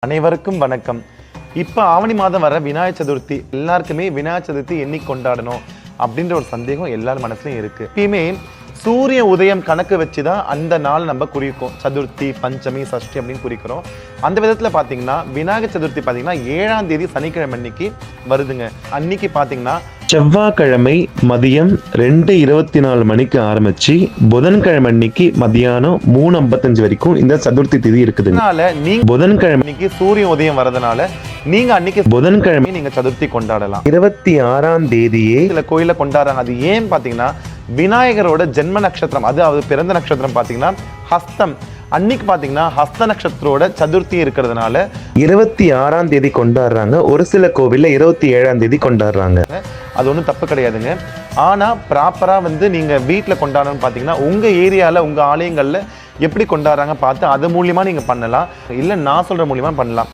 அனைவருக்கும் வணக்கம். இப்போ ஆவணி மாதம் வர விநாயகர் சதுர்த்தி, எல்லாருக்குமே விநாயகர் சதுர்த்தி என்னைக்கு கொண்டாடணும் அப்படின்ற ஒரு சந்தேகம் எல்லார் மனசுலையும் இருக்கு. எப்பயுமே சூரிய உதயம் கணக்கு வச்சு தான் அந்த நாள் நம்ம குறிக்கும். சதுர்த்தி, பஞ்சமி, சஷ்டி அப்படின்னு குறிக்கிறோம். அந்த விதத்தில் பார்த்தீங்கன்னா விநாயகர் சதுர்த்தி பார்த்தீங்கன்னா 7ஆம் தேதி சனிக்கிழமை அன்னைக்கு வருதுங்க. அன்னைக்கு பார்த்தீங்கன்னா செவ்வாய்க்கிழமை மதியம் 2:24 மணிக்கு ஆரம்பிச்சு புதன்கிழமை அன்னைக்கு மதியானம் 3:55 வரைக்கும் இந்த சதுர்த்தி திதி இருக்குது. அதனால நீங்க புதன்கிழமை அன்னைக்கு சூரிய உதயம் வரதுனால நீங்க அன்னைக்கு புதன்கிழமை நீங்க சதுர்த்தி கொண்டாடலாம். 26ஆம் தேதியே சில கோயில கொண்டாடுறாங்க. அது ஏன் பாத்தீங்கன்னா விநாயகரோட ஜென்ம நட்சத்திரம், அது அவர் பிறந்த நட்சத்திரம் பாத்தீங்கன்னா ஹஸ்தம். அன்னைக்கு பாத்தீங்கன்னா ஹஸ்த நட்சத்திரோட சதுர்த்தி இருக்கிறதுனால 26ஆம் தேதி கொண்டாடுறாங்க. ஒரு சில கோவில்ல 27ஆம் தேதி கொண்டாடுறாங்க. அது ஒன்றும் தப்பு கிடையாதுங்க. ஆனா ப்ராப்பரா நீங்க வீட்டில் கொண்டாடணும்னு பாத்தீங்கன்னா உங்க ஏரியால உங்க ஆலயங்கள்ல எப்படி கொண்டாடுறாங்க பார்த்து அது மூலியமா நீங்க பண்ணலாம், இல்ல நான் சொல்ற மூலியமா பண்ணலாம்.